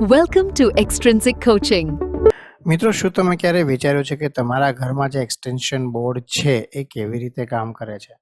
Welcome to Extrinsic Coaching. મિત્રો, શું તમે ક્યારે વિચાર્યું છે કે તમારા ઘરમાં જે એક્સટેન્શન બોર્ડ છે એ કેવી રીતે કામ કરે છે?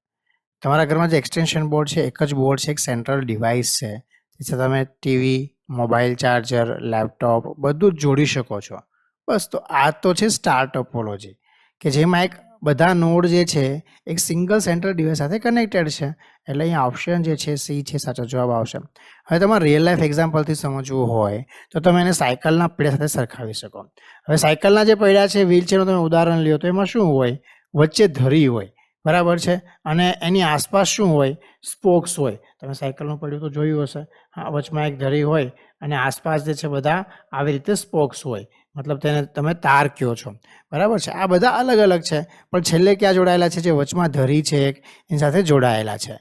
તમારા ઘરમાં જે એક્સટેન્શન બોર્ડ છે એક જ બોર્ડ છે, એક સેન્ટ્રલ ડિવાઇસ છે. જેથી તમે ટીવી, મોબાઈલ ચાર્જર, લેપટોપ બધું જ જોડી શકો છો. બસ, તો આ તો છે સ્ટાર ટોપોલોજી, કે જેમાં એક બધા નોડ જે છે એક સિંગલ સેન્ટ્રલ ડિવાઇસ સાથે કનેક્ટેડ છે. એટલે અહીંયા ઓપ્શન જે છે સી છે, સાચો જવાબ આવશે. હવે તમારે રિયલ લાઈફ એક્ઝામ્પલથી સમજવું હોય તો તમે એને સાયકલના પૈડા સાથે સરખાવી શકો. હવે સાયકલના જે પૈડા છે, વ્હીલચેરનું તમે ઉદાહરણ લ્યો તો એમાં શું હોય? વચ્ચે ધરી હોય, બરાબર છે, અને એની આસપાસ શું હોય? સ્પોક્સ હોય. તમે સાયકલનું પૈડું તો જોયું હશે. હા, વચમાં એક ધરી હોય અને આસપાસ જે છે બધા આવી રીતે સ્પોક્સ હોય, મતલબ તેને તમે તાર કહો છો, બરાબર છે. આ બધા અલગ અલગ છે, પણ છેલ્લે ક્યાં જોડાયેલા છે? જે વચમાં ધરી છે એક, એની સાથે જોડાયેલા છે,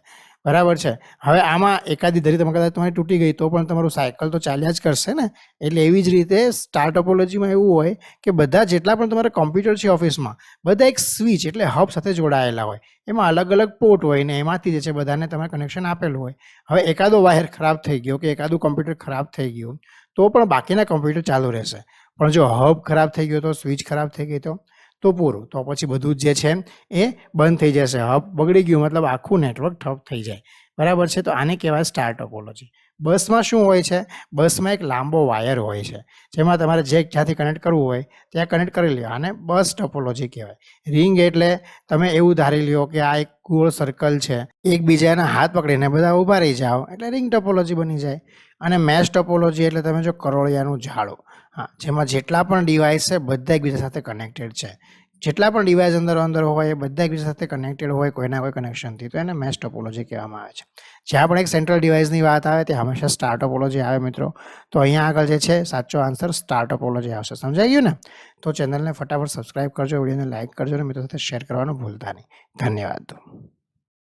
બરાબર છે. હવે આમાં એકાદી ધરી તમારી તૂટી ગઈ તો પણ તમારું સાયકલ તો ચાલ્યા જ કરશે ને. એટલે એવી જ રીતે સ્ટાર ટોપોલોજીમાં એવું હોય કે બધા જેટલા પણ તમારા કોમ્પ્યુટર છે ઓફિસમાં, બધા એક સ્વિચ એટલે હબ સાથે જોડાયેલા હોય. એમાં અલગ અલગ પોર્ટ હોય ને એમાંથી જે છે બધાને તમે કનેક્શન આપેલું હોય. હવે એકાદો વાયર ખરાબ થઈ ગયો કે એકાદું કોમ્પ્યુટર ખરાબ થઈ ગયું તો પણ બાકીના કોમ્પ્યુટર ચાલુ રહેશે. પણ જો હબ ખરાબ થઈ ગયો તો, સ્વિચ ખરાબ થઈ ગઈ તો પૂરું, તો પછી બધું જે છે એ બંધ થઈ જશે. હબ બગડી ગયું મતલબ આખું નેટવર્ક ઠપ થઈ જાય, બરાબર છે. તો આને કહેવાય સ્ટાર ટોપોલોજી. બસમાં શું હોય છે? બસમાં એક લાંબો વાયર હોય છે, જેમાં તમારે જે જ્યાંથી કનેક્ટ કરવું હોય ત્યાં કનેક્ટ કરી લો. આને બસ ટોપોલોજી કહેવાય. રિંગ એટલે તમે એવું ધારી લ્યો કે આ એક ગોળ સર્કલ છે, એકબીજાના હાથ પકડીને બધા ઊભા રહી જાઓ એટલે રિંગ ટોપોલોજી બની જાય. અને મેશ ટોપોલોજી એટલે તમે જો કરોળિયાનું ઝાડું, હા, જેમાં જેટલા પણ ડિવાઇસ છે બધા એકબીજા સાથે કનેક્ટેડ છે. જેટલા પણ ડિવાઇસ અંદર હોય એ બધા એકબીજા સાથે કનેક્ટેડ હોય કોઈના કોઈ કનેક્શનથી, તો એને મેશ ટોપોલોજી કહેવામાં આવે છે. જ્યાં પણ એક સેન્ટ્રલ ડિવાઇસની વાત આવે ત્યાં હંમેશા સ્ટાર ટોપોલોજી આવે મિત્રો. તો અહીંયા આગળ જે છે સાચો આન્સર સ્ટાર ટોપોલોજી આવશે. સમજાઈ ગયું ને? તો ચેનલને ફટાફટ સબસ્ક્રાઇબ કરજો, વિડીયોને લાઇક કરજો અને મિત્રો સાથે શેર કરવાનું ભૂલતા નહીં. ધન્યવાદ.